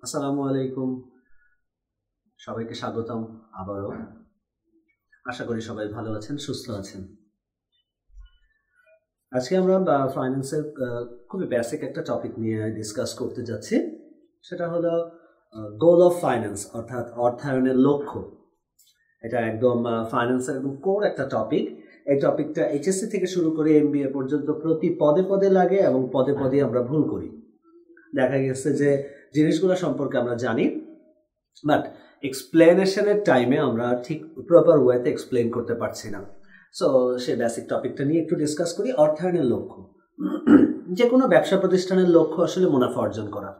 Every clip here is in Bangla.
আসসালামু আলাইকুম, সবাইকে স্বাগতম আবারও। আশা করি সবাই ভালো আছেন, সুস্থ আছেন। আজকে আমরা ফাইন্যান্সের খুবই বেসিক একটা টপিক নিয়ে ডিসকাস করতে যাচ্ছি। সেটা হলো গোল অফ ফাইন্যান্স, অর্থাৎ অর্থায়নের লক্ষ্য। এটা একদম ফাইন্যান্সের একদম কোর একটা টপিক। এই টপিকটা HSC থেকে শুরু করে MBA পর্যন্ত প্রতি পদে পদে লাগে এবং পদে পদে আমরা ভুল করি। দেখা গেছে যে জিনিসগুলো সম্পর্কে আমরা জানি, বাট এক্সপ্লেনেশনের টাইমে আমরা ঠিক প্রপার ওয়েতে এক্সপ্লেন করতে পারছি না। সো সেই বেসিক টপিকটা নিয়ে একটু ডিসকাস করি। অর্থায়নের লক্ষ্য, যে কোনো ব্যবসা প্রতিষ্ঠানের লক্ষ্য আসলে মুনাফা অর্জন করা,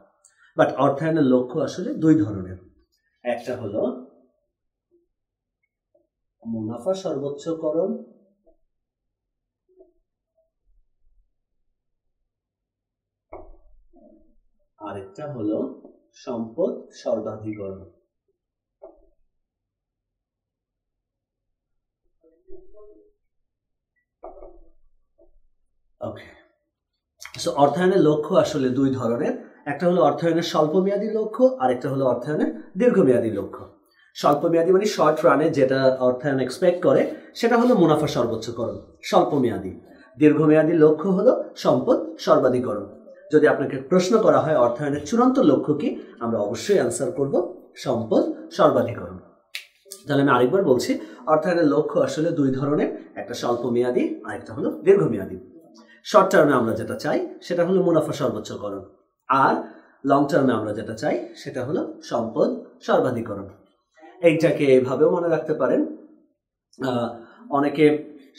বাট অর্থায়নের লক্ষ্য আসলে দুই ধরনের। একটা হলো মুনাফা সর্বোচ্চকরণ, আরেকটা হলো সম্পদ সর্বাধিকরণ। ওকে, সো অর্থায়নের লক্ষ্য আসলে দুই ধরনের। একটা হলো অর্থায়নের স্বল্পমেয়াদী লক্ষ্য, আরেকটা হলো অর্থায়নের দীর্ঘমেয়াদী লক্ষ্য। স্বল্পমেয়াদী মানে শর্ট রানে যেটা অর্থায়ন এক্সপেক্ট করে সেটা হলো মুনাফা সর্বোচ্চকরণ, স্বল্পমেয়াদী। দীর্ঘমেয়াদী লক্ষ্য হলো সম্পদ সর্বাধিকরণ। যদি আপনাকে প্রশ্ন করা হয় অর্থায়নের চূড়ান্ত লক্ষ্য কি, আমরা অবশ্যই অ্যান্সার করব সম্পদ সর্বাধিকরণ। তাহলে আমি আরেকবার বলছি, অর্থায়নের লক্ষ্য আসলে দুই ধরনের, একটা স্বল্পমেয়াদী আর একটা হলো দীর্ঘমেয়াদী। শর্ট টার্মে আমরা যেটা চাই সেটা হলো মুনাফা সর্বোচ্চকরণ, আর লং টার্মে আমরা যেটা চাই সেটা হলো সম্পদ সর্বাধিকরণ। এইটাকে এভাবেও মনে রাখতে পারেন। অনেকে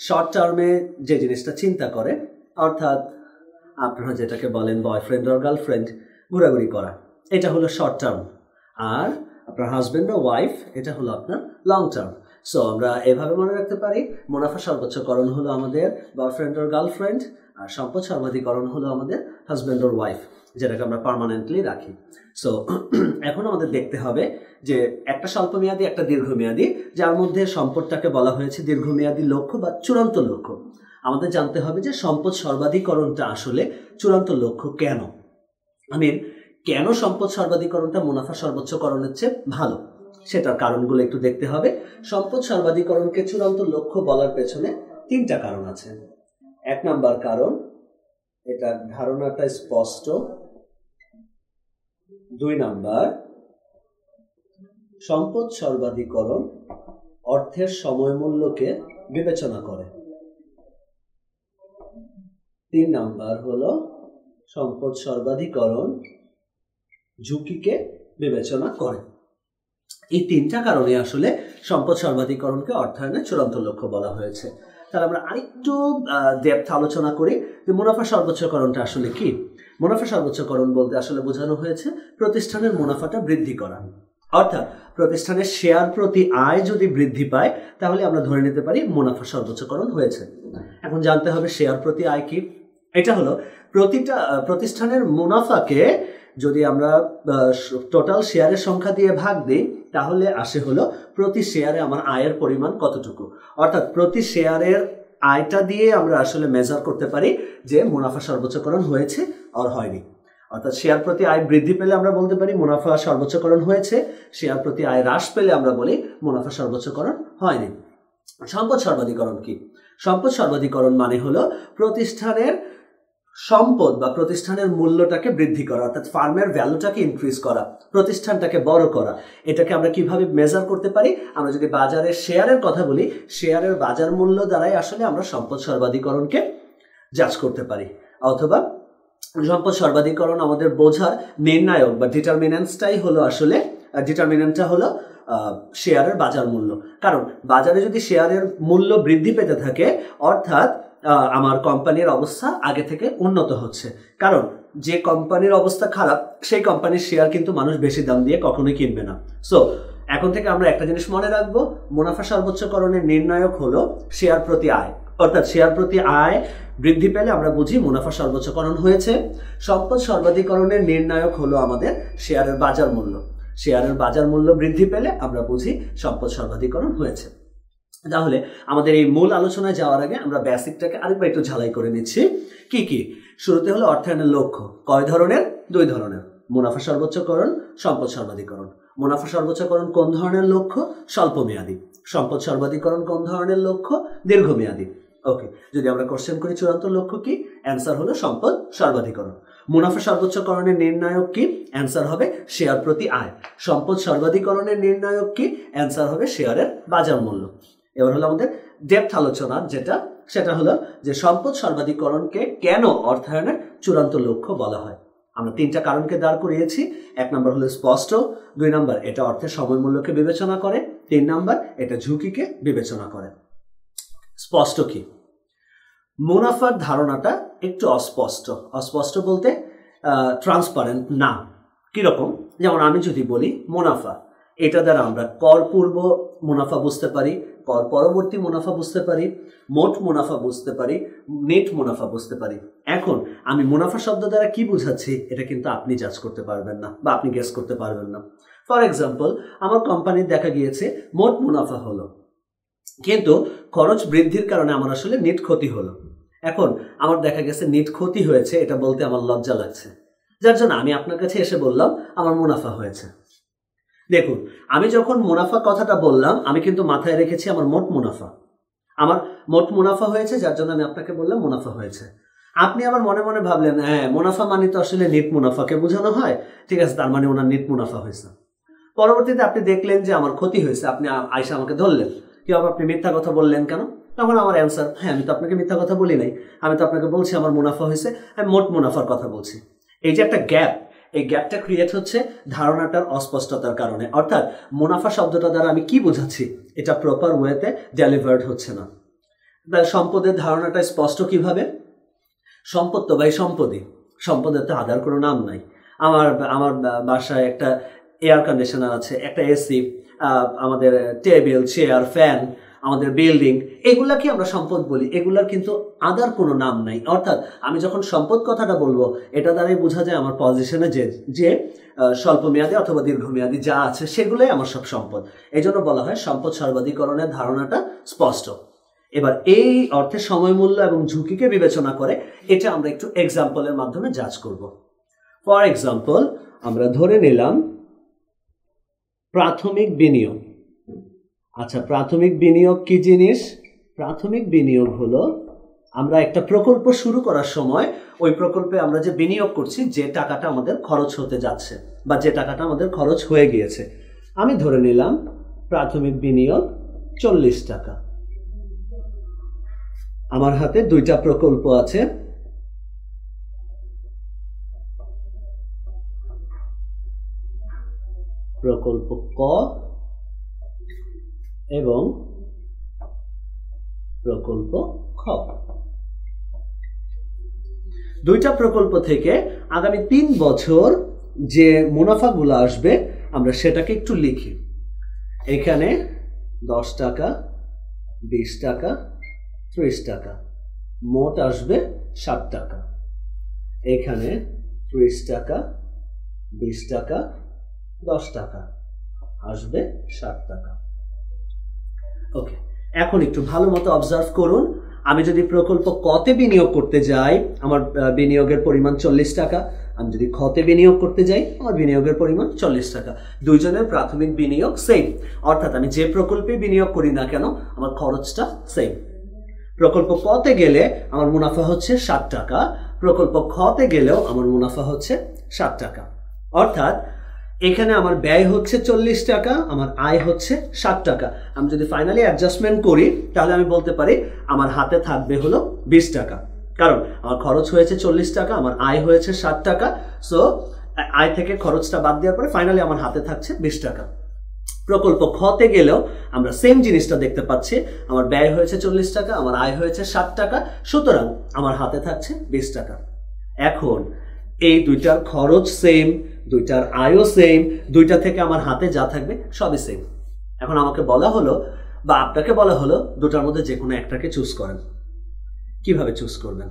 শর্ট টার্মে যে জিনিসটা চিন্তা করে, অর্থাৎ আপনারা যেটাকে বলেন বয়ফ্রেন্ড আর গার্লফ্রেন্ড, ঘোরাঘুরি করা, এটা হলো শর্ট টার্ম। আর আপনার হাজব্যান্ড বা ওয়াইফ, এটা হলো আপনার লং টার্ম। সো আমরা এভাবে মনে রাখতে পারি, মুনাফা সর্বোচ্চকরণ হলো আমাদের বয়ফ্রেন্ড আর গার্লফ্রেন্ড, আর সম্পদ সর্বাধিকরণ হলো আমাদের হাজব্যান্ড আর ওয়াইফ, যেটাকে আমরা পার্মানেন্টলি রাখি। সো এখন আমাদের দেখতে হবে যে একটা স্বল্পমেয়াদী একটা দীর্ঘমেয়াদী, যার মধ্যে সম্পদটাকে বলা হয়েছে দীর্ঘমেয়াদী লক্ষ্য বা চূড়ান্ত লক্ষ্য। আমাদের জানতে হবে যে সম্পদ সর্বাধিকরণটা আসলে চূড়ান্ত লক্ষ্য কেন। কেন সম্পদ সর্বাধিকরণটা মুনাফা সর্বোচ্চকরণের চেয়ে ভালো, সেটার কারণগুলো একটু দেখতে হবে। সম্পদ সর্বাধিকরণকে চূড়ান্ত লক্ষ্য বলার পেছনে তিনটা কারণ আছে। এক নাম্বার কারণ, এটা ধারণাটা স্পষ্ট। দুই নাম্বার, সম্পদ সর্বাধিকরণ অর্থের সময় মূল্যকে বিবেচনা করে। তিন নাম্বার হলো সম্পদ সর্বাধিকরণ ঝুঁকিকে বিবেচনা করে। এই তিনটা কারণে আসলে সম্পদ সর্বাধিকরণকে অর্থায়নের চূড়ান্ত লক্ষ্য বলা হয়েছে। তাহলে আমরা আরেকটু ডেপথ আলোচনা করি যে মুনাফা সর্বোচ্চকরণটা আসলে কি। মুনাফা সর্বোচ্চকরণ বলতে আসলে বোঝানো হয়েছে প্রতিষ্ঠানের মুনাফাটা বৃদ্ধি করা, অর্থাৎ প্রতিষ্ঠানের শেয়ার প্রতি আয় যদি বৃদ্ধি পায় তাহলে আমরা ধরে নিতে পারি মুনাফা সর্বোচ্চকরণ হয়েছে। এখন জানতে হবে শেয়ার প্রতি আয় কি। এটা হলো প্রতিটা প্রতিষ্ঠানের মুনাফাকে যদি আমরা টোটাল শেয়ারের সংখ্যা দিয়ে ভাগ দিই তাহলে আসে হলো প্রতি শেয়ারে আমার আয়ের পরিমাণ কতটুকু, অর্থাৎ প্রতি শেয়ারের আয়টা দিয়ে আমরা আসলে মেজার করতে পারি যে মুনাফা সর্বোচ্চকরণ হয়েছে আর হয়নি। অর্থাৎ শেয়ার প্রতি আয় বৃদ্ধি পেলে আমরা বলতে পারি মুনাফা সর্বোচ্চকরণ হয়েছে, শেয়ার প্রতি আয় হ্রাস পেলে আমরা বলি মুনাফা সর্বোচ্চকরণ হয়নি। সম্পদ সর্বাধিকরণ কি? সম্পদ সর্বাধিকরণ মানে হলো প্রতিষ্ঠানের সম্পদ বা প্রতিষ্ঠানের মূল্যটাকে বৃদ্ধি করা, অর্থাৎ ফার্মের ভ্যালুটাকে ইনক্রিজ করা, প্রতিষ্ঠানটাকে বড় করা। এটাকে আমরা কিভাবে মেজার করতে পারি? আমরা যদি বাজারের শেয়ারের কথা বলি, শেয়ারের বাজার মূল্য দ্বারাই আসলে আমরা সম্পদ সর্বাধিকরণকে জাজ করতে পারি। অথবা সম্পদ সর্বাধিকরণ আমাদের বোঝার নির্ণায়ক বা ডিটারমিনেন্টসটাই হলো আসলে ডিটারমিনেন্টটা হলো শেয়ারের বাজার মূল্য। কারণ বাজারে যদি শেয়ারের মূল্য বৃদ্ধি পেতে থাকে অর্থাৎ আমার কোম্পানির অবস্থা আগে থেকে উন্নত হচ্ছে। কারণ যে কোম্পানির অবস্থা খারাপ সেই কোম্পানির শেয়ার কিন্তু মানুষ বেশি দাম দিয়ে কখনোই কিনবে না। সো এখন থেকে আমরা একটা জিনিস মনে রাখবো, মুনাফা সর্বোচ্চকরণের নির্ণায়ক হলো শেয়ার প্রতি আয়, অর্থাৎ শেয়ার প্রতি আয় বৃদ্ধি পেলে আমরা বুঝি মুনাফা সর্বোচ্চকরণ হয়েছে। সম্পদ সর্বাধিকরণের নির্ণায়ক হলো আমাদের শেয়ারের বাজার মূল্য, শেয়ারের বাজার মূল্য বৃদ্ধি পেলে আমরা বুঝি সম্পদ সর্বাধিকরণ হয়েছে। তাহলে আমাদের এই মূল আলোচনায় যাওয়ার আগে আমরা বেসিকটাকে আরেকবার একটু ঝালাই করে নিচ্ছি। কি কি? শুরুতে হলো অর্থায়নের লক্ষ্য। কয় ধরনের? 2 ধরনের, মুনাফা সর্বোচ্চকরণ, সম্পদ সর্বাধিকরণ। মুনাফা সর্বোচ্চকরণ কোন ধরনের লক্ষ্য? স্বল্পমেয়াদী। সম্পদ সর্বাধিকরণ কোন ধরনের লক্ষ্য? দীর্ঘমেয়াদী। ওকে, যদি আমরা কোশ্চেন করি চূড়ান্ত লক্ষ্য কি, অ্যান্সার হলো সম্পদ সর্বাধিকরণ। মুনাফা সর্বোচ্চকরণের নির্ণায়ক কি? অ্যান্সার হবে শেয়ার প্রতি আয়। সম্পদ সর্বাধিকরণের নির্ণায়ক কি? অ্যান্সার হবে শেয়ারের বাজার মূল্য। এবার হলো আমাদের ডেপথ আলোচনা, সেটা হলো যে সম্পদ সর্বাধিকরণকে কেন অর্থায়নের চূড়ান্ত লক্ষ্য বলা হয়। আমরা 3টা কারণকে দাঁড় করিয়েছি। 1 নম্বর হলো স্পষ্ট, 2 নম্বর এটা অর্থের সময় মূল্যকে বিবেচনা করে, 3 নম্বর এটা ঝুঁকিকে বিবেচনা করে। স্পষ্ট কি? মুনাফার ধারণাটা একটু অস্পষ্ট। অস্পষ্ট বলতে ট্রান্সপারেন্ট না। কিরকম? যেমন আমি যদি বলি মুনাফা, এটা দ্বারা আমরা কর পূর্ব মুনাফা বুঝতে পারি, কর পরবর্তী মুনাফা বুঝতে পারি, মোট মুনাফা বুঝতে পারি, নেট মুনাফা বুঝতে পারি। এখন আমি মুনাফা শব্দ দ্বারা কি বুঝাচ্ছি এটা কিন্তু আপনি জাজ করতে পারবেন না বা আপনি গেস করতে পারবেন না। ফর এক্সাম্পল, আমার কোম্পানির দেখা গিয়েছে মোট মুনাফা হলো, কিন্তু খরচ বৃদ্ধির কারণে আমার আসলে নেট ক্ষতি হলো। এখন আমার দেখা গেছে নেট ক্ষতি হয়েছে, এটা বলতে আমার লজ্জা লাগছে, যার জন্য আমি আপনার কাছে এসে বললাম আমার মুনাফা হয়েছে। দেখুন, আমি যখন মুনাফা কথাটা বললাম আমি কিন্তু মাথায় রেখেছি আমার মোট মুনাফা। আমার মোট মুনাফা হয়েছে, যার জন্য আমি আপনাকে বললাম মুনাফা হয়েছে। আপনি আবার মনে মনে ভাবলেন হ্যাঁ মুনাফা মানে তো আসলে নেট মুনাফাকে বোঝানো হয়, ঠিক আছে, তার মানে ওনার নেট মুনাফা হয়েছে। পরবর্তীতে আপনি দেখলেন যে আমার ক্ষতি হয়েছে, আপনি আয়সা আমাকে ধরলেন, কি হবে, আপনি মিথ্যা কথা বললেন কেন? তখন আমার অ্যান্সার, হ্যাঁ আমি তো আপনাকে মিথ্যা কথা বলি নাই, আমি তো আপনাকে বলছি আমার মুনাফা হয়েছে, আমি মোট মুনাফার কথা বলছি। এই যে একটা গ্যাপ, এই গ্যাপটা ক্রিয়েট হচ্ছে ধারণাটার অস্পষ্টতার কারণে। অর্থাৎ মুনাফা শব্দটা দ্বারা আমি কি বোঝাচ্ছি এটা প্রপার ওয়েতে ডেলিভার্ড হচ্ছে না। সম্পদের ধারণাটা স্পষ্ট কিভাবে? সম্পদ তো ভাই সম্পদই, সম্পদের তো আদার কোনো নাম নাই। আমার বাসায় একটা এয়ার কন্ডিশনার আছে, একটা এসি, আমাদের টেবিল, চেয়ার, ফ্যান, আমাদের বিল্ডিং, এগুলাকে আমরা সম্পদ বলি, এগুলার কিন্তু আদার কোনো নাম নাই। অর্থাৎ আমি যখন সম্পদ কথাটা বলবো এটা দ্বারাই বোঝা যায় আমার পজিশনে যে স্বল্পমেয়াদী অথবা দীর্ঘমেয়াদী যা আছে সেগুলোই আমার সব সম্পদ। এই জন্য বলা হয় সম্পদ সর্বাধিকরণের ধারণাটা স্পষ্ট। এবার এই অর্থের সময় মূল্য এবং ঝুঁকিকে বিবেচনা করে এটা আমরা একটু এক্সাম্পলের মাধ্যমে জাজ করব। ফর এক্সাম্পল, আমরা ধরে নিলাম প্রাথমিক বিনিয়োগ। আচ্ছা, প্রাথমিক বিনিয়োগ কি জিনিস? প্রাথমিক বিনিয়োগ হলো আমরা একটা প্রকল্প শুরু করার সময় ওই প্রকল্পে আমরা যে বিনিয়োগ করছি, যে টাকাটা আমাদের খরচ হতে যাচ্ছে বা যে টাকাটা আমাদের খরচ হয়ে গিয়েছে। আমি ধরে নিলাম প্রাথমিক বিনিয়োগ 40 টাকা। আমার হাতে 2টা প্রকল্প আছে, প্রকল্প ক এবং প্রকল্প খ। 2টা প্রকল্প থেকে আগামী 3 বছর যে মুনাফাগুলো আসবে আমরা সেটাকে একটু লিখি। এখানে 10 টাকা, 20 টাকা, 30 টাকা, মোট আসবে 60 টাকা। এখানে 30 টাকা, 20 টাকা, 10 টাকা, আসবে 60 টাকা। ওকে, এখন একটু ভালো মতো অবজার্ভ করুন। আমি যদি প্রকল্প কতে বিনিয়োগ করতে যাই আমার বিনিয়োগের পরিমাণ 40 টাকা, আমি যদি খতে বিনিয়োগ করতে যাই আমার বিনিয়োগের পরিমাণ 40 টাকা। দুইজনের প্রাথমিক বিনিয়োগ সেম, অর্থাৎ আমি যে প্রকল্পে বিনিয়োগ করি না কেন আমার খরচটা সেম। প্রকল্প কতে গেলে আমার মুনাফা হচ্ছে 60 টাকা, প্রকল্প খতে গেলেও আমার মুনাফা হচ্ছে 60 টাকা। অর্থাৎ এখানে আমার ব্যয় হচ্ছে 40 টাকা, আমার আয় হচ্ছে 60 টাকা। আমি যদি ফাইনালি অ্যাডজাস্টমেন্ট করি তাহলে আমি বলতে পারি আমার হাতে থাকবে হলো 20 টাকা, কারণ আমার খরচ হয়েছে 40 টাকা, আমার আয় হয়েছে 60 টাকা। সো আয় থেকে খরচটা বাদ দেওয়ার পরে ফাইনালি আমার হাতে থাকছে 20 টাকা। প্রকল্প খতে গেলেও আমরা সেম জিনিসটা দেখতে পাচ্ছি, আমার ব্যয় হয়েছে 40 টাকা, আমার আয় হয়েছে 60 টাকা, সুতরাং আমার হাতে থাকছে 20 টাকা। এখন এই দুইটার খরচ সেম, দুইটার আয়ও সেম, দুইটা থেকে আমার হাতে যা থাকবে সবই সেম। এখন আমাকে বলা হলো বা আপনাকে বলা হলো দুটার মধ্যে যে কোনো একটাকে চুজ করেন। কিভাবে চুজ করবেন?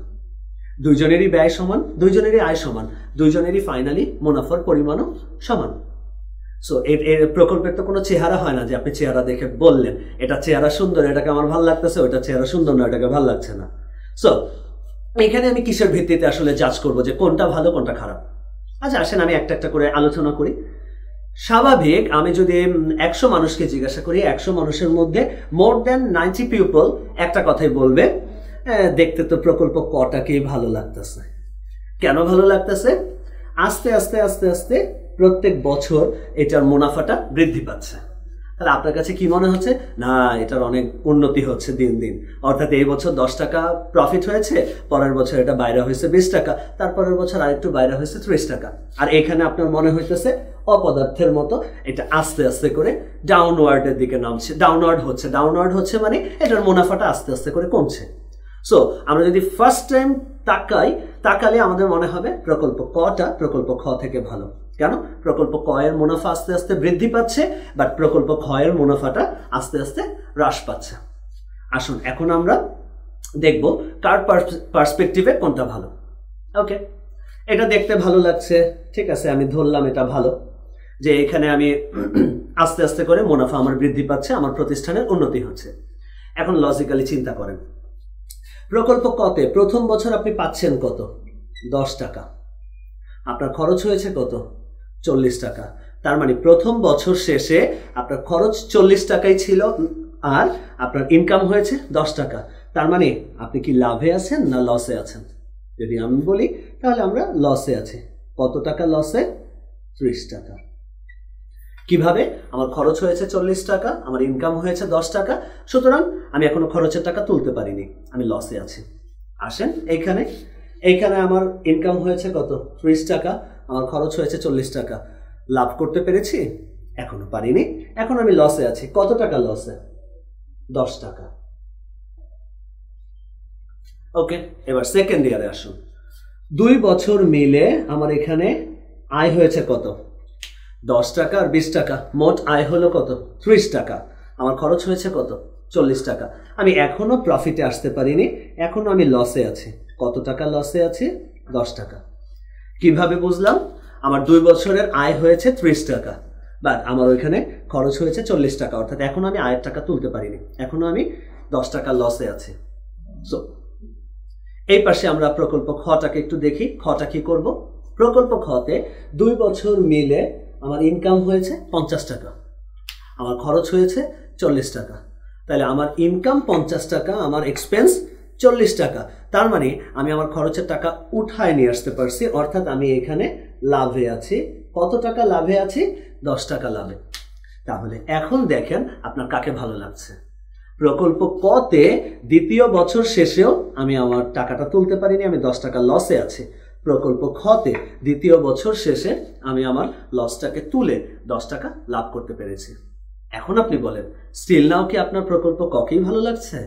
দুইজনেরই ব্যয় সমান, দুইজনেরই আয় সমান, দুইজনেরই ফাইনালি মুনাফার পরিমাণও সমান। সো এর প্রকল্পের তো কোনো চেহারা হয় না যে আপনি চেহারা দেখে বললেন এটা চেহারা সুন্দর, এটাকে আমার ভালো লাগতেছে, ওটা চেহারা সুন্দর না, এটাকে ভালো লাগছে না। সো এখানে আমি কিসের ভিত্তিতে আসলে জাজ করবো যে কোনটা ভালো কোনটা খারাপ? আচ্ছা আসেন আমি একটা একটা করে আলোচনা করি। স্বাভাবিক আমি যদি 100 মানুষকে জিজ্ঞাসা করি, 100 মানুষের মধ্যে মোর দ্যান 90 পিপল একটা কথাই বলবে, দেখতে তো প্রকল্প কটাকেই ভালো লাগতেছে। কেন ভালো লাগতেছে? আস্তে আস্তে আস্তে আস্তে প্রত্যেক বছর এটার মুনাফাটা বৃদ্ধি পাচ্ছে। তাহলে আপনার কাছে কি মনে হচ্ছে? না, এটার অনেক উন্নতি হচ্ছে দিন দিন। অর্থাৎ এই বছর 10 টাকা প্রফিট হয়েছে, পরের বছর এটা বাইরে হয়েছে 20 টাকা, তারপরের বছর আরেকটু বাইরে হয়েছে 30 টাকা। আর এখানে আপনার মনে হইতেছে অপদার্থের মতো এটা আস্তে আস্তে করে ডাউনওয়ার্ডের দিকে নামছে, ডাউনওয়ার্ড হচ্ছে মানে এটার মুনাফাটা আস্তে আস্তে করে কমছে। সো আমরা যদি ফার্স্ট টাইম তাকালে আমাদের মনে হবে প্রকল্প কটা প্রকল্প খ থেকে ভালো। কেন? প্রকল্প ক এর মুনাফা আস্তে আস্তে বৃদ্ধি পাচ্ছে, বাট প্রকল্প খ এর মুনাফাটা আস্তে আস্তে হ্রাস পাচ্ছে। আসুন এখন আমরা দেখব কার পার্সপেক্টিভে কোনটা ভালো। ওকে, এটা দেখতে ভালো লাগছে, ঠিক আছে, আমি ধরলাম এটা ভালো, যে এখানে আমি আস্তে আস্তে করে মুনাফা আমার বৃদ্ধি পাচ্ছে, আমার প্রতিষ্ঠানের উন্নতি হচ্ছে। এখন লজিক্যালি চিন্তা করেন, প্রকল্প কতে প্রথম বছর আপনি পাচ্ছেন কত? 10 টাকা। আপনার খরচ হয়েছে কত? 40 টাকা। তার মানে প্রথম বছর শেষে আপনার খরচ 40 টাকাই ছিল আর আপনার ইনকাম হয়েছে 10 টাকা। তার মানে আপনি কি লাভে আছেন না লসে আছেন? যদি আমি বলি তাহলে আমরা লসে আছি। কত টাকা লসে? 30 টাকা। কিভাবে? আমার খরচ হয়েছে 40 টাকা, আমার ইনকাম হয়েছে 10 টাকা, সুতরাং আমি এখনো খরচের টাকা তুলতে পারিনি, আমি লসে আছি। আসেন এইখানে আমার ইনকাম হয়েছে কত? 30 টাকা, আমার খরচ হয়েছে 40 টাকা। লাভ করতে পেরেছি? এখনো পারিনি, এখন আমি লসে আছি। কত টাকা লসে? 10 টাকা। ওকে, এবার সেকেন্ড ইয়ারে আসুন। 2 বছর মিলে আমার এখানে আয় হয়েছে কত? 10 টাকা আর 20 টাকা, মোট আয় হলো কত? 30 টাকা। আমার খরচ হয়েছে কত? 40 টাকা। আমি এখনো প্রফিটে আসতে পারিনি, এখনো আমি লসে আছি। কত টাকা লসে আছি? 10 টাকা। কিভাবে বুঝলাম? আমার 2 বছরের আয় হয়েছে 30 টাকা, বাট আমার ওইখানে খরচ হয়েছে 40 টাকা, অর্থাৎ এখনো আমি আয়ের টাকা তুলতে পারিনি, এখনো আমি 10 টাকা লসে আছি। সো এই পাশে আমরা প্রকল্প খটাকে একটু দেখি। খটা কি করব? প্রকল্প খতে 2 বছর মিলে আমার ইনকাম হয়েছে 50 টাকা, আমার খরচ হয়েছে 40 টাকা। তাহলে আমার ইনকাম 50 টাকা, আমার এক্সপেন্স 40 টাকা। তার মানে আমি আমার খরচের টাকা উঠায় নিয়ে আসতে পারছি, অর্থাৎ আমি এখানে লাভে আছি। কত টাকা লাভে আছি? 10 টাকা লাভে। তাহলে এখন দেখেন আপনার কাকে ভালো লাগছে। প্রকল্প কতে দ্বিতীয় বছর শেষেও আমি আমার টাকাটা তুলতে পারিনি, আমি 10 টাকা লসে আছি। প্রকল্প খতে দ্বিতীয় বছর শেষে আমি আমার লসটাকে তুলে 10 টাকা লাভ করতে পেরেছি। এখন আপনি বলেন, স্টিল নাও কি আপনার প্রকল্প ককেই ভালো লাগছে?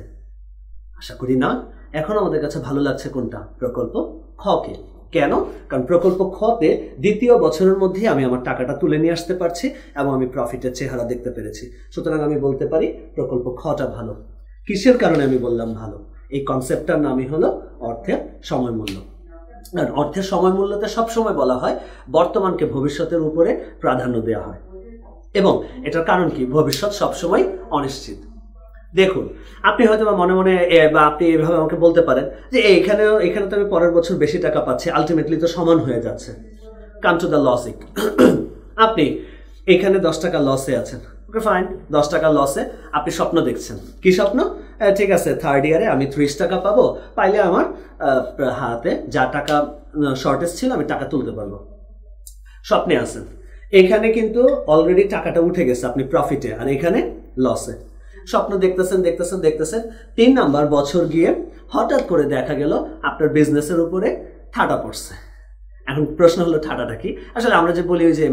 আশা করি না। এখন আমাদের কাছে ভালো লাগছে কোনটা? প্রকল্প খকে। কেন? কারণ প্রকল্প খতে দ্বিতীয় বছরের মধ্যে আমি আমার টাকাটা তুলে নিয়ে আসতে পারছি এবং আমি প্রফিটের চেহারা দেখতে পেরেছি। সুতরাং আমি বলতে পারি প্রকল্প খটা ভালো। কিসের কারণে আমি বললাম ভালো? এই কনসেপ্টটার নামই হলো অর্থের সময় মূল্য। আর অর্থের সময় মূল্যতে সবসময় বলা হয় বর্তমানকে ভবিষ্যতের উপরে প্রাধান্য দেওয়া হয়, এবং এটার কারণ কি? ভবিষ্যৎ সবসময় অনিশ্চিত। দেখুন, আপনি হয়তো বা মনে মনে বা আপনি এভাবে আমাকে বলতে পারেন যে এখানে তো আমি পরের বছর বেশি টাকা পাচ্ছি, আলটিমেটলি তো সমান হয়ে যাচ্ছে। Come to the logic. আপনি এখানে 10 টাকা লসে আছেন, ওকে ফাইন, 10 টাকা লসে আপনি স্বপ্ন দেখছেন। কি স্বপ্ন? ঠিক আছে, থার্ড ইয়ারে আমি 30 টাকা পাবো, পাইলে আমার হাতে যা টাকা শর্টেজ ছিল আমি টাকা তুলতে পারবো। স্বপ্নে আছেন, এখানে কিন্তু অলরেডি টাকাটা উঠে গেছে, আপনি প্রফিটে, আর এখানে লসে। স্বপ্ন দেখতেছেন 3 নাম্বার বছর গিয়ে হঠাৎ করে দেখা গেল আপনার বিজনেসের উপরে ঠাডা পড়ছে। এখন প্রশ্ন হলো ঠাডাটা কি? আসলে আমরা যে বলি যে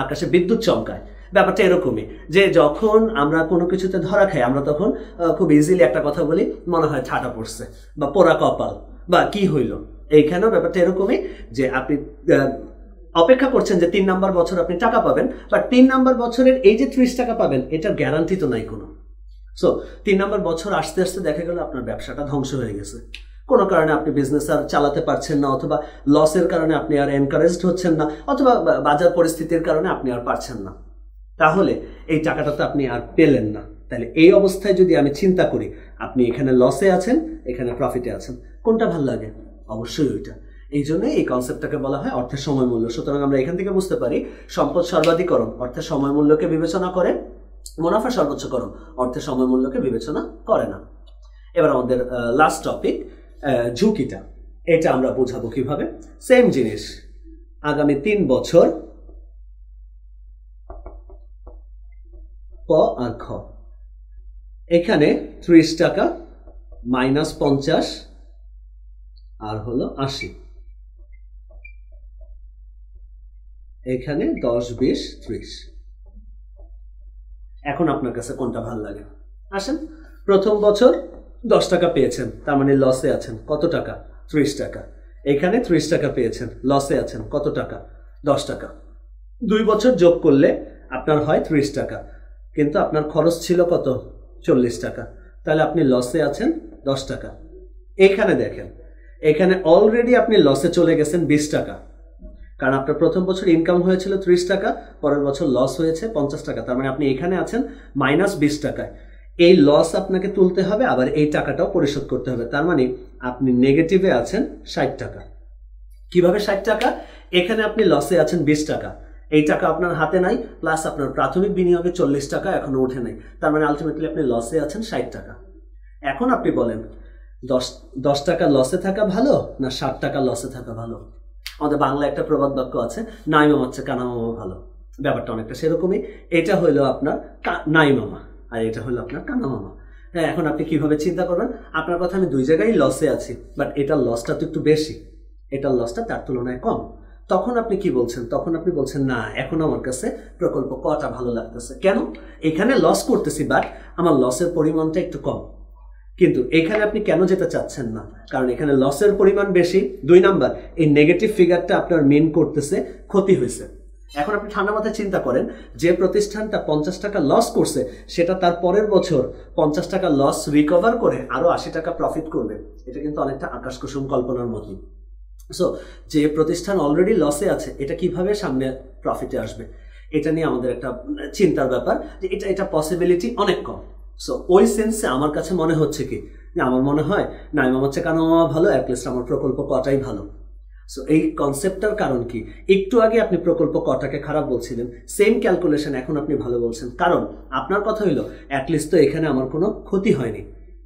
আকাশে বিদ্যুৎ চমকায়, ব্যাপারটা এরকমই, যে যখন আমরা কোনো কিছুতে ধরা খাই আমরা তখন খুব ইজিলি একটা কথা বলি, মনে হয় ঠাডা পড়ছে বা পোড়া কপাল বা কি হইল। এইখানেও ব্যাপারটা এরকমই যে আপনি অপেক্ষা করছেন যে 3 নাম্বার বছর আপনি টাকা পাবেন, বাট 3 নাম্বার বছরের এই যে 30 টাকা পাবেন এটার গ্যারান্টি তো নাই কোনো। সো 3 নাম্বার বছর আসতে আসতে দেখা গেল আপনার ব্যবসাটা ধ্বংস হয়ে গেছে, কোনো কারণে আপনি বিজনেস আর চালাতে পারছেন না, অথবা লসের কারণে আপনি আর এনকারেজড হচ্ছেন না, অথবা বাজার পরিস্থিতির কারণে আপনি আর পারছেন না। তাহলে এই টাকাটা তো আপনি আর পেলেন না। তাহলে এই অবস্থায় যদি আমি চিন্তা করি, আপনি এখানে লসে আছেন, এখানে প্রফিটে আছেন, কোনটা ভালো লাগে? অবশ্যই ওইটা। এই জন্য এই কনসেপ্টটাকে বলা হয় অর্থের সময় মূল্য। সুতরাং আমরা এখান থেকে বুঝতে পারি সম্পদ সর্বাধিকরণ অর্থের সময় মূল্যকে বিবেচনা করে, মুনাফা সর্বোচ্চকরণ অর্থের সময় মূল্যকে বিবেচনা করে না। এবার আমাদের লাস্ট টপিক ঝুঁকিটা। এটা আমরা বোঝাবো কিভাবে? সেম জিনিস, আগামী 3 বছর প আর খ। এখানে 30 টাকা মাইনাস 50 আর হলো 80। এখানে 10, 20, 30। এখন আপনার কাছে কোনটা ভালো লাগে? আসেন, প্রথম বছর 10 টাকা পেয়েছেন, তার মানে লসে আছেন। কত টাকা? 30 টাকা। এখানে 30 টাকা পেয়েছেন, লসে আছেন। কত টাকা? 10 টাকা। 2 বছর যোগ করলে আপনার হয় 30 টাকা, কিন্তু আপনার খরচ ছিল কত? 40 টাকা। তাহলে আপনি লসে আছেন 10 টাকা। এখানে দেখেন, এখানে অলরেডি আপনি লসে চলে গেছেন 20 টাকা, কারণ আপনার প্রথম বছর ইনকাম হয়েছিল 30 টাকা, পরের বছর লস হয়েছে 50 টাকা। তার মানে আপনি এখানে আছেন মাইনাস 20 টাকায়। এই লস আপনাকে তুলতে হবে, আবার এই টাকাটাও পরিশোধ করতে হবে। তার মানে আপনি নেগেটিভে আছেন 60 টাকা। কিভাবে 60 টাকা? এখানে আপনি লসে আছেন 20 টাকা, এই টাকা আপনার হাতে নাই, প্লাস আপনার প্রাথমিক বিনিয়োগে 40 টাকা এখনো উঠে নাই। তার মানে আলটিমেটলি আপনি লসে আছেন 60 টাকা। এখন আপনি বলেন 10 টাকা লসে থাকা ভালো না 60 টাকা লসে থাকা ভালো? আমাদের বাংলা একটা প্রবাদ বাক্য আছে, নাই মামা হচ্ছে কানা মামা ভালো। ব্যাপারটা অনেকটা সেরকমই। এটা হইলো আপনার নাই মামা, আর এটা হলো আপনার কানা মামা। হ্যাঁ, এখন আপনি কিভাবে চিন্তা করবেন? আপনার কথা, আমি 2 জায়গায় লসে আছি, বাট এটার লসটা তো একটু বেশি, এটার লসটা তার তুলনায় কম। তখন আপনি কি বলছেন? তখন আপনি বলছেন না, এখন আমার কাছে প্রকল্প কটা ভালো লাগতেছে। কেন? এখানে লস করতেছি, বাট আমার লসের পরিমাণটা একটু কম। কিন্তু এখানে আপনি কেন যেতে চাচ্ছেন না? কারণ এখানে লসের পরিমাণ বেশি। 2 নাম্বার, এই নেগেটিভ ফিগারটা আপনার মেন করতেছে ক্ষতি হয়েছে। এখন আপনি ঠান্ডা মাথায় চিন্তা করেন, যে প্রতিষ্ঠানটা 50 টাকা লস করছে, সেটা তার পরের বছর 50 টাকা লস রিকভার করে আরো 80 টাকা প্রফিট করবে। এটা কিন্তু অনেকটা আকাশ কুসুম কল্পনার মতোই। সো যে প্রতিষ্ঠান অলরেডি লসে আছে, এটা কিভাবে সামনে প্রফিটে আসবে? এটা নিয়ে আমাদের একটা চিন্তার ব্যাপার, যে এটা পসিবিলিটি অনেক কম। সো ওই সেন্সে আমার কাছে মনে হচ্ছে কি, যে আমার মনে হয় নাই মামা হচ্ছে কানা মামা ভালো, অ্যাটলিস্ট আমার প্রকল্প কটাই ভালো। সো এই কনসেপ্টটার কারণ কি? একটু আগে আপনি প্রকল্প কটাকে খারাপ বলছিলেন, সেম ক্যালকুলেশন এখন আপনি ভালো বলছেন। কারণ আপনার কথা হইলো অ্যাটলিস্ট তো এখানে আমার কোনো ক্ষতি হয়নি,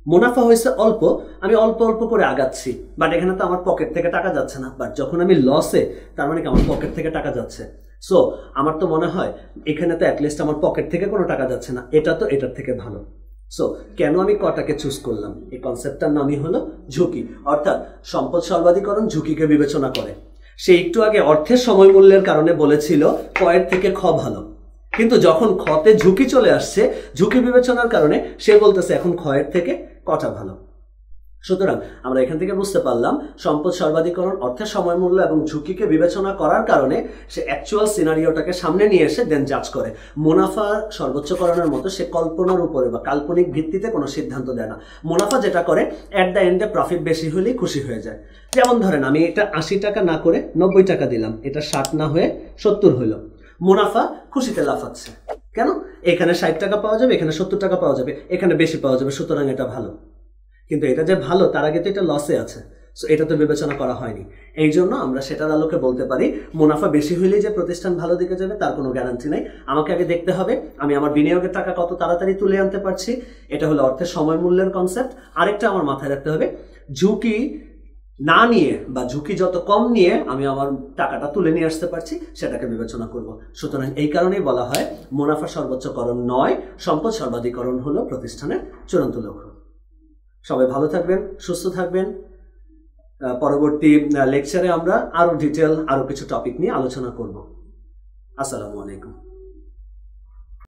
মুনাফা হয়েছে অল্প, আমি অল্প অল্প করে আগাচ্ছি, বাট এখানে তো আমার পকেট থেকে টাকা যাচ্ছে না। বাট যখন আমি লসে, তার মানে কি আমার পকেট থেকে টাকা যাচ্ছে। সো আমার তো মনে হয় এখানে তো অ্যাটলিস্ট আমার পকেট থেকে কোনো টাকা যাচ্ছে না, এটা তো এটার থেকে ভালো। সো কেন আমি কটাকে চুজ করলাম? এই কনসেপ্টটার নামই হলো ঝুঁকি। অর্থাৎ সম্পদ সর্বাধিকরণ ঝুঁকিকে বিবেচনা করে। সে একটু আগে অর্থের সময় মূল্যের কারণে বলেছিল কয়ের থেকে খ ভালো, কিন্তু যখন খতে ঝুঁকি চলে আসছে, ঝুঁকি বিবেচনার কারণে সে বলতেছে এখন ক্ষয়ের থেকে কটা ভালো। সুতরাং আমরা এখান থেকে বুঝতে পারলাম সম্পদ সর্বাধিকরণ অর্থের সময় মূল্য এবং ঝুঁকিকে বিবেচনা করার কারণে সে অ্যাকচুয়াল সিনারিওটাকে সামনে নিয়ে এসে দেন জাজ করে। মুনাফা সর্বোচ্চকরণের মতো সে কল্পনার উপরে বা কাল্পনিক ভিত্তিতে কোনো সিদ্ধান্ত দেয় না। মুনাফা যেটা করে, অ্যাট দ্য এন্ডে প্রফিট বেশি হলেই খুশি হয়ে যায়। যেমন ধরেন আমি এটা 80 টাকা না করে 90 টাকা দিলাম, এটা 60 না হয়ে 70 হইল, মুনাফা খুশিতে লাফাচ্ছে। কেন? এখানে 60 টাকা পাওয়া যাবে, এখানে 70 টাকা পাওয়া যাবে, এখানে বেশি পাওয়া যাবে, সুতরাং এটা ভালো। কিন্তু এটা যে ভালো, তার আগে তো এটা লসে আছে। সো এটা তো বিবেচনা করা হয়নি। এই জন্য আমরা সেটার আলোকে বলতে পারি মুনাফা বেশি হইলেই যে প্রতিষ্ঠান ভালো দিকে যাবে তার কোনো গ্যারান্টি নাই। আমাকে আগে দেখতে হবে আমি আমার বিনিয়োগের টাকা কত তাড়াতাড়ি তুলে আনতে পারছি। এটা হলো অর্থের সময় মূল্যের কনসেপ্ট। আরেকটা আমার মাথায় রাখতে হবে, ঝুঁকি না নিয়ে বা ঝুঁকি যত কম নিয়ে আমি আমার টাকাটা তুলে নিয়ে আসতে পারছি, সেটাকে বিবেচনা করব। সুতরাং এই কারণেই বলা হয় মুনাফা সর্বোচ্চকরণ নয়, সম্পদ সর্বাধিকরণ হলো প্রতিষ্ঠানের চূড়ান্ত লক্ষ্য। সবাই ভালো থাকবেন, সুস্থ থাকবেন। পরবর্তী লেকচারে আমরা আরো ডিটেল আরো কিছু টপিক নিয়ে আলোচনা করব। আসসালামু আলাইকুম।